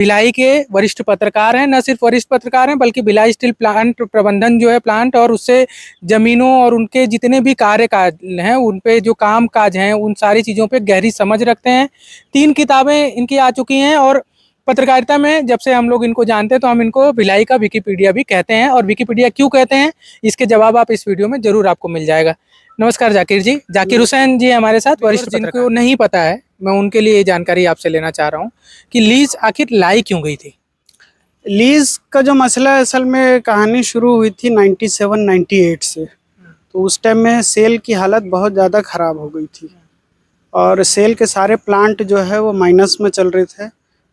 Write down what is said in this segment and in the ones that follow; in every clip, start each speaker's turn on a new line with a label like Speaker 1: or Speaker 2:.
Speaker 1: भिलाई के वरिष्ठ पत्रकार हैं, न सिर्फ वरिष्ठ पत्रकार हैं बल्कि भिलाई स्टील प्लांट प्रबंधन जो है प्लांट और उससे जमीनों और उनके जितने भी कार्य काज हैं उन पे जो काम काज हैं उन सारी चीज़ों पे गहरी समझ रखते हैं। 3 किताबें इनकी आ चुकी हैं और पत्रकारिता में जब से हम लोग इनको जानते हैं तो हम इनको भिलाई का विकिपीडिया भी कहते हैं। और विकिपीडिया क्यों कहते हैं इसके जवाब आप इस वीडियो में जरूर आपको मिल जाएगा। नमस्कार जाकिर जी। जाकिर हुसैन जी हमारे साथ वरिष्ठ पत्रकार। जिनको नहीं पता है मैं उनके लिए ये जानकारी आपसे लेना चाह रहा हूँ कि लीज आखिर लाई क्यों गई थी।
Speaker 2: लीज का जो मसला है असल में कहानी शुरू हुई थी 97-98 से। तो उस टाइम में सेल की हालत बहुत ज़्यादा ख़राब हो गई थी और सेल के सारे प्लांट जो है वो माइनस में चल रहे थे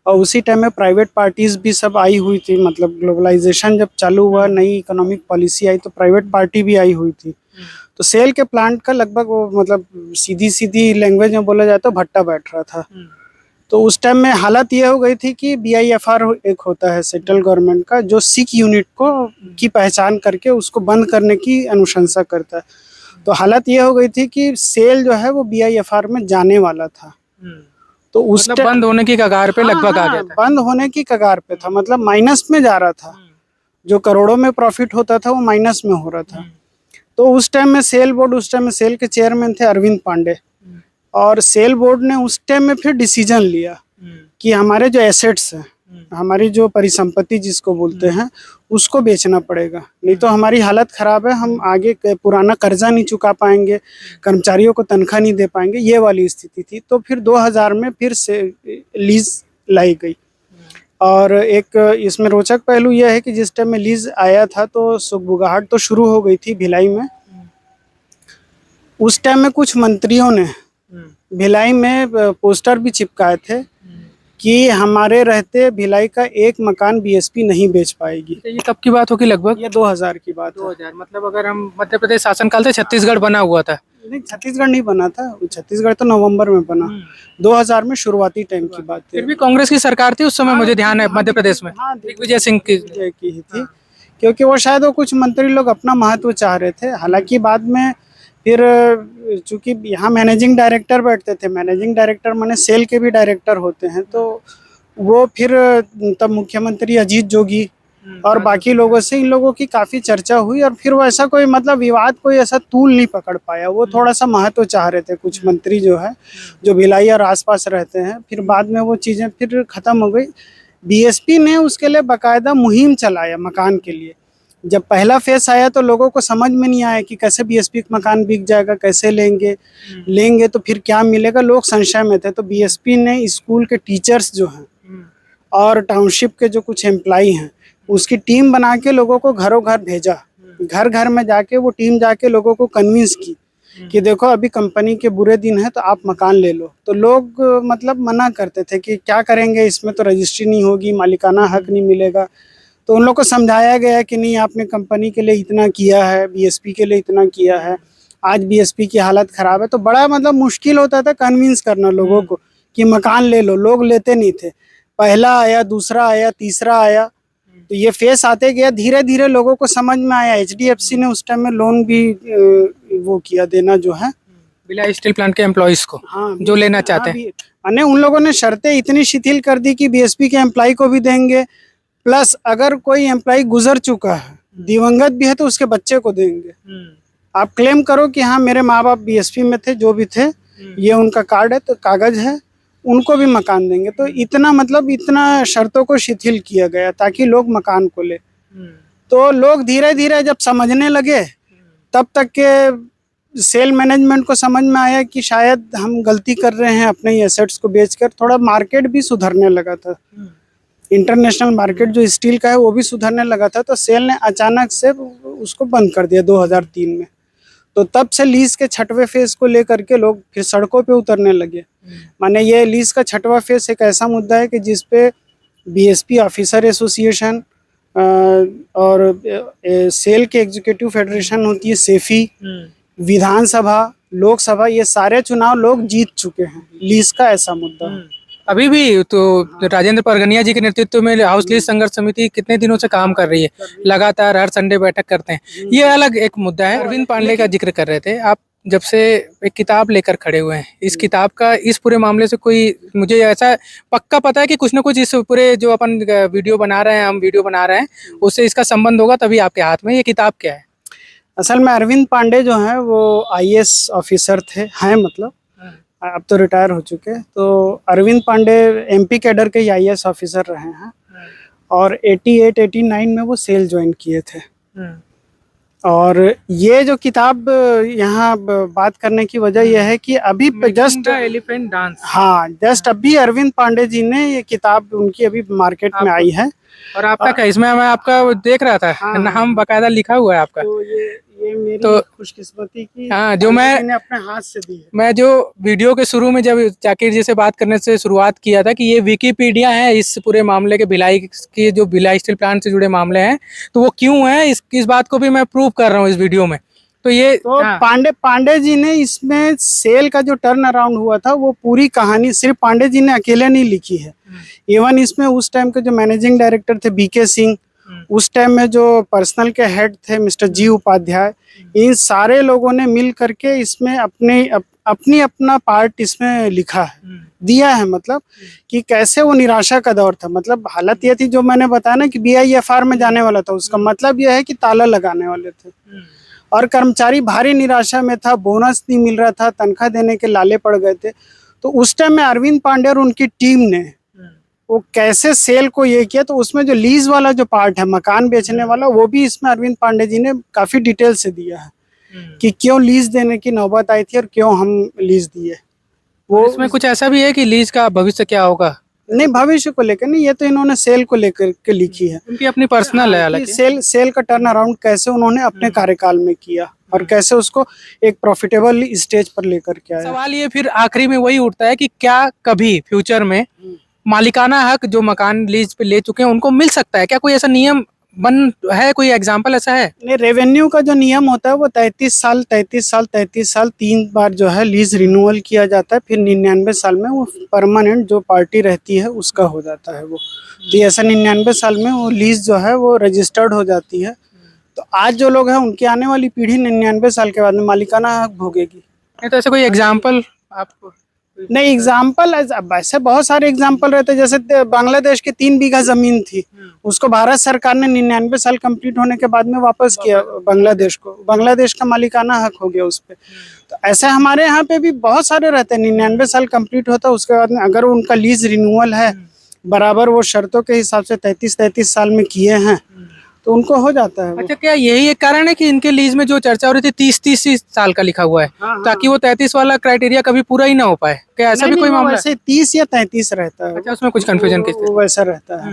Speaker 2: और उसी टाइम में प्राइवेट पार्टीज़ भी सब आई हुई थी। मतलब ग्लोबलाइजेशन जब चालू हुआ, नई इकोनॉमिक पॉलिसी आई तो प्राइवेट पार्टी भी आई हुई थी। तो सेल के प्लांट का लगभग वो मतलब सीधी लैंग्वेज में बोला जाए तो भट्टा बैठ रहा था। तो उस टाइम में हालत ये हो गई थी कि BIFR एक होता है सेंट्रल गवर्नमेंट का जो सिक यूनिट को की पहचान करके उसको बंद करने की अनुशंसा करता है। तो हालत ये हो गई थी कि सेल जो है वो BIFR में जाने वाला था। तो उस
Speaker 1: मतलब बंद होने की कगार पे लगभग आ गया था।
Speaker 2: बंद होने की कगार पे था, मतलब माइनस में जा रहा था। जो करोड़ों में प्रॉफिट होता था वो माइनस में हो रहा था। तो उस टाइम में सेल बोर्ड, उस टाइम में सेल के चेयरमैन थे अरविंद पांडे और सेल बोर्ड ने उस टाइम में फिर डिसीजन लिया कि हमारे जो एसेट्स हैं, हमारी जो परिसंपत्ति जिसको बोलते हैं उसको बेचना पड़ेगा, नहीं तो हमारी हालत ख़राब है, हम आगे पुराना कर्जा नहीं चुका पाएंगे, कर्मचारियों को तनख्वाह नहीं दे पाएंगे, ये वाली स्थिति थी। तो फिर 2000 में फिर से लीज लाई गई। और एक इसमें रोचक पहलू यह है कि जिस टाइम में लीज आया था तो सुगबुगाहट तो शुरू हो गई थी भिलाई में। उस टाइम में कुछ मंत्रियों ने भिलाई में पोस्टर भी चिपकाए थे कि हमारे रहते भिलाई का एक मकान BSP नहीं बेच पाएगी।
Speaker 1: ये कब की बात होगी लगभग?
Speaker 2: ये 2000 की बात है।
Speaker 1: 2000 मतलब अगर हम मध्य प्रदेश शासनकाल से छत्तीसगढ़ बना हुआ था।
Speaker 2: नहीं, छत्तीसगढ़ नहीं बना था, छत्तीसगढ़ तो नवंबर में बना। 2000 में शुरुआती टाइम की बात थी।
Speaker 1: फिर भी कांग्रेस की सरकार थी उस समय, मुझे ध्यान है मध्य प्रदेश में दिग्विजय सिंह की
Speaker 2: ही थी। क्योंकि वो शायद वो कुछ मंत्री लोग अपना महत्व चाह रहे थे। हालांकि बाद में फिर चूंकि यहाँ मैनेजिंग डायरेक्टर बैठते थे, मैनेजिंग डायरेक्टर माने सेल के भी डायरेक्टर होते हैं, तो वो फिर तब मुख्यमंत्री अजीत जोगी और बाकी लोगों से इन लोगों की काफ़ी चर्चा हुई और फिर वो ऐसा कोई मतलब विवाद कोई ऐसा तूल नहीं पकड़ पाया। वो थोड़ा सा महत्व चाह रहे थे कुछ मंत्री जो है जो भिलाई और आसपास रहते हैं। फिर बाद में वो चीज़ें फिर ख़त्म हो गई। BSP ने उसके लिए बाकायदा मुहिम चलाया मकान के लिए। जब पहला फेस आया तो लोगों को समझ में नहीं आया कि कैसे BSP मकान बिक जाएगा, कैसे लेंगे तो फिर क्या मिलेगा, लोग संशय में थे। तो BSP ने स्कूल के टीचर्स जो हैं और टाउनशिप के जो कुछ एम्प्लॉई हैं उसकी टीम बना के लोगों को घरों घर भेजा। घर घर में जाके वो टीम जाके लोगों को कन्विंस की कि देखो अभी कंपनी के बुरे दिन है तो आप मकान ले लो। तो लोग मतलब मना करते थे कि क्या करेंगे, इसमें तो रजिस्ट्री नहीं होगी, मालिकाना हक नहीं मिलेगा। तो उन लोग को समझाया गया कि नहीं, आपने कंपनी के लिए इतना किया है, BSP के लिए इतना किया है, आज BSP की हालत ख़राब है। तो बड़ा मतलब मुश्किल होता था कन्विंस करना लोगों को कि मकान ले लो। लोग लेते नहीं थे। पहला आया, दूसरा आया, तीसरा आया, तो ये फेस आते गया। धीरे धीरे लोगों को समझ में आया। HDFC ने उस टाइम में लोन भी वो किया देना जो है
Speaker 1: भिलाई स्टील प्लांट के एम्प्लॉइज को, हाँ, जो लेना चाहते हैं।
Speaker 2: अने उन लोगों ने शर्तें इतनी शिथिल कर दी कि BSP के एम्प्लॉय को भी देंगे, प्लस अगर कोई एम्प्लॉय गुजर चुका है, दिवंगत भी है, तो उसके बच्चे को देंगे। आप क्लेम करो कि हाँ मेरे माँ बाप BSP में थे, जो भी थे, ये उनका कार्ड है तो कागज है, उनको भी मकान देंगे। तो इतना मतलब इतना शर्तों को शिथिल किया गया ताकि लोग मकान को ले। तो लोग धीरे धीरे जब समझने लगे तब तक के सेल मैनेजमेंट को समझ में आया कि शायद हम गलती कर रहे हैं अपने ही एसेट्स को बेचकर। थोड़ा मार्केट भी सुधरने लगा था, इंटरनेशनल मार्केट जो स्टील का है वो भी सुधरने लगा था। तो सेल ने अचानक से उसको बंद कर दिया 2003 में। तो तब से लीज के 6वें फेज को लेकर के लोग फिर सड़कों पे उतरने लगे। माने ये लीज का 6वां फेज एक ऐसा मुद्दा है कि जिस पे BSP ऑफिसर एसोसिएशन और सेल के एग्जीक्यूटिव फेडरेशन होती है सेफी, विधानसभा, लोकसभा, ये सारे चुनाव लोग जीत चुके हैं। लीज का ऐसा मुद्दा है।
Speaker 1: अभी भी तो राजेंद्र परगनिया जी के नेतृत्व में हाउस लीज संघर्ष समिति कितने दिनों से काम कर रही है, लगातार हर संडे बैठक करते हैं। ये अलग एक मुद्दा है। अरविंद पांडे का जिक्र कर रहे थे आप, जब से एक किताब लेकर खड़े हुए हैं, इस किताब का इस पूरे मामले से कोई, मुझे ऐसा पक्का पता है कि कुछ ना कुछ इस पूरे जो अपन वीडियो बना रहे हैं, हम वीडियो बना रहे हैं, उससे इसका संबंध होगा, तभी आपके हाथ में ये किताब क्या है?
Speaker 2: असल में अरविंद पांडे जो हैं वो आईएएस ऑफिसर थे, हैं मतलब अब तो रिटायर हो चुके हैं। तो अरविंद पांडे एमपी कैडर के आईएएस ऑफिसर रहे हैं और 88-89 में वो सेल ज्वाइन किए थे। और ये जो किताब यहाँ बात करने की वजह यह है कि अभी जस्ट
Speaker 1: एलिफेंट डांस,
Speaker 2: हाँ जस्ट अभी अरविंद पांडे जी ने ये किताब उनकी अभी मार्केट में आई है।
Speaker 1: और आपका क्या इसमें, मैं आपका वो देख रहा था,
Speaker 2: हाँ,
Speaker 1: नाम बकायदा लिखा हुआ है आपका।
Speaker 2: तो ये मेरी
Speaker 1: तो
Speaker 2: खुशकिस्मती की,
Speaker 1: हाँ, जो
Speaker 2: मैंने अपने हाथ से दी है।
Speaker 1: मैं जो वीडियो के शुरू में जब जाकिर जी से बात करने से शुरुआत किया था कि ये विकिपीडिया है इस पूरे मामले के, भिलाई की जो भिलाई स्टील प्लांट से जुड़े मामले हैं, तो वो क्यों है इस बात को भी मैं प्रूव कर रहा हूँ इस वीडियो में। तो ये
Speaker 2: तो पांडे जी ने इसमें सेल का जो टर्न अराउंड हुआ था वो पूरी कहानी सिर्फ पांडे जी ने अकेले नहीं लिखी है। इवन इसमें उस टाइम के जो मैनेजिंग डायरेक्टर थे बीके सिंह, उस टाइम में जो पर्सनल के हेड थे मिस्टर जी उपाध्याय, इन सारे लोगों ने मिल करके इसमें अपना पार्ट इसमें लिखा है, दिया है। मतलब कि कैसे वो निराशा का दौर था, मतलब हालत ये थी जो मैंने बताया ना कि बीआईएफआर में जाने वाला था, उसका मतलब यह है कि ताला लगाने वाले थे और कर्मचारी भारी निराशा में था, बोनस नहीं मिल रहा था, तनख्वाह देने के लाले पड़ गए थे। तो उस टाइम में अरविंद पांडे और उनकी टीम ने वो कैसे सेल को ये किया, तो उसमें जो लीज वाला जो पार्ट है, मकान बेचने वाला, वो भी इसमें अरविंद पांडे जी ने काफी डिटेल से दिया है कि क्यों लीज देने की नौबत आई थी और क्यों हम लीज दिए।
Speaker 1: वो इसमें कुछ ऐसा भी है कि लीज का भविष्य क्या होगा?
Speaker 2: नहीं, भविष्य को लेकर नहीं, ये तो इन्होंने सेल को लेकर के लिखी है,
Speaker 1: उनकी अपनी पर्सनल है। हालांकि
Speaker 2: सेल का टर्न अराउंड कैसे उन्होंने अपने कार्यकाल में किया और कैसे उसको एक प्रॉफिटेबल स्टेज पर लेकर के आए।
Speaker 1: सवाल ये फिर आखिरी में वही उठता है कि क्या कभी फ्यूचर में मालिकाना हक जो मकान लीज पे ले चुके हैं उनको मिल सकता है? क्या कोई ऐसा नियम बन है, कोई एग्जाम्पल ऐसा है?
Speaker 2: नहीं, रेवेन्यू का जो नियम होता है वो 33 साल 3 बार जो है लीज रिन्यूअल किया जाता है, फिर 99 साल में वो परमानेंट जो पार्टी रहती है उसका हो जाता है वो। तो ऐसा 99 साल में वो लीज जो है वो रजिस्टर्ड हो जाती है। तो आज जो लोग हैं उनकी आने वाली पीढ़ी 99 साल के बाद में मालिकाना हक भोगेगी।
Speaker 1: नहीं तो ऐसा कोई एग्जाम्पल आपको?
Speaker 2: नहीं, एग्जाम्पल ऐसे बहुत सारे एग्जाम्पल रहते हैं। जैसे बांग्लादेश की 3 बीघा जमीन थी, उसको भारत सरकार ने 99 साल कंप्लीट होने के बाद में वापस किया बांग्लादेश को, बांग्लादेश का मालिकाना हक हो गया उस पर। तो ऐसे हमारे यहाँ पे भी बहुत सारे रहते हैं, 99 साल कंप्लीट होता है, उसके बाद में अगर उनका लीज रिन्यूअल है बराबर वो शर्तों के हिसाब से 33 साल में किए हैं तो उनको हो जाता है।
Speaker 1: अच्छा, क्या यही एक कारण है कि इनके लीज में जो चर्चा हो रही थी 30 साल का लिखा हुआ है?
Speaker 2: हाँ,
Speaker 1: ताकि वो 33 वाला क्राइटेरिया कभी पूरा ही ना हो पाए? क्या ऐसा भी कोई मामला?
Speaker 2: वैसे 30 या 33 रहता है।
Speaker 1: अच्छा, उसमें कुछ कंफ्यूजन किस?
Speaker 2: वो वैसा रहता है।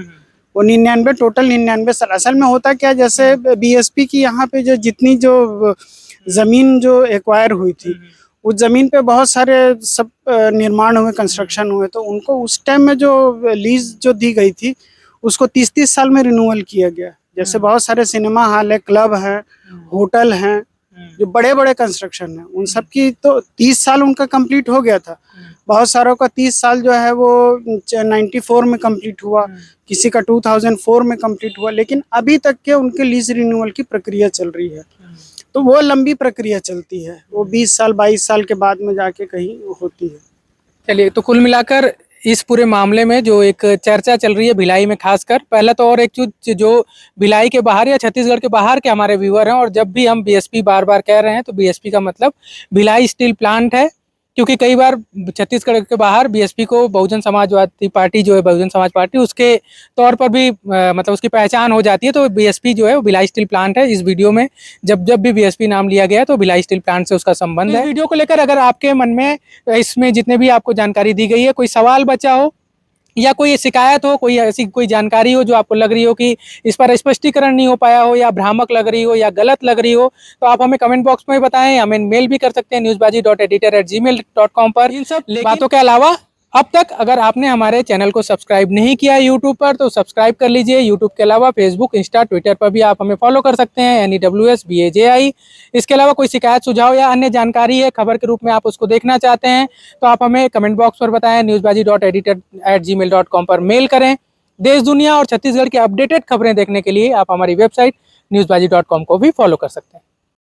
Speaker 2: वो 99 टोटल 99 साल। असल में होता क्या, जैसे बीएसपी की यहाँ पे जो जितनी जो जमीन जो एक्वायर हुई थी उस जमीन पे बहुत सारे सब निर्माण हुए, कंस्ट्रक्शन हुए, तो उनको उस टाइम में जो लीज जो दी गई थी उसको 30 साल में रिन्यूअल किया गया। जैसे बहुत सारे सिनेमा हॉल है, क्लब है, होटल हैं, जो बड़े बड़े कंस्ट्रक्शन है, उन सब की तो 30 साल उनका कंप्लीट हो गया था। बहुत सारों का 30 साल जो है वो 94 में कंप्लीट हुआ, किसी का 2004 में कंप्लीट हुआ, लेकिन अभी तक के उनके लीज रिन्यूअल की प्रक्रिया चल रही है। तो वो लंबी प्रक्रिया चलती है, वो 20 साल 22 साल के बाद में जाके कहीं होती है।
Speaker 1: चलिए, तो कुल मिलाकर इस पूरे मामले में जो एक चर्चा चल रही है भिलाई में खासकर, पहला तो और एक चीज जो भिलाई के बाहर या छत्तीसगढ़ के बाहर के हमारे व्यूअर हैं, और जब भी हम बीएसपी बार बार कह रहे हैं तो बीएसपी का मतलब भिलाई स्टील प्लांट है, क्योंकि कई बार छत्तीसगढ़ के बाहर बीएसपी को बहुजन समाजवादी पार्टी जो है, बहुजन समाज पार्टी, उसके तौर पर भी मतलब उसकी पहचान हो जाती है। तो बीएसपी जो है वो भिलाई स्टील प्लांट है। इस वीडियो में जब भी बीएसपी नाम लिया गया तो भिलाई स्टील प्लांट से उसका संबंध है। इस वीडियो को लेकर अगर आपके मन में इसमें जितने भी आपको जानकारी दी गई है, कोई सवाल बचा हो या कोई शिकायत हो, कोई ऐसी कोई जानकारी हो जो आपको लग रही हो कि इस पर स्पष्टीकरण नहीं हो पाया हो, या भ्रामक लग रही हो या गलत लग रही हो, तो आप हमें कमेंट बॉक्स में बताएं। हमें मेल भी कर सकते हैं newsbaji.editor@gmail.com पर। इन सब बातों के अलावा अब तक अगर आपने हमारे चैनल को सब्सक्राइब नहीं किया यूट्यूब पर तो सब्सक्राइब कर लीजिए। यूट्यूब के अलावा फेसबुक, इंस्टा, ट्विटर पर भी आप हमें फॉलो कर सकते हैं, NEWSBAJI। इसके अलावा कोई शिकायत, सुझाव या अन्य जानकारी है खबर के रूप में आप उसको देखना चाहते हैं तो आप हमें कमेंट बॉक्स पर बताएं। newsbaji.editor@gmail.com पर मेल करें। देश दुनिया और छत्तीसगढ़ की अपडेटेड खबरें देखने के लिए आप हमारी वेबसाइट newsbaji.com को भी फॉलो कर सकते हैं।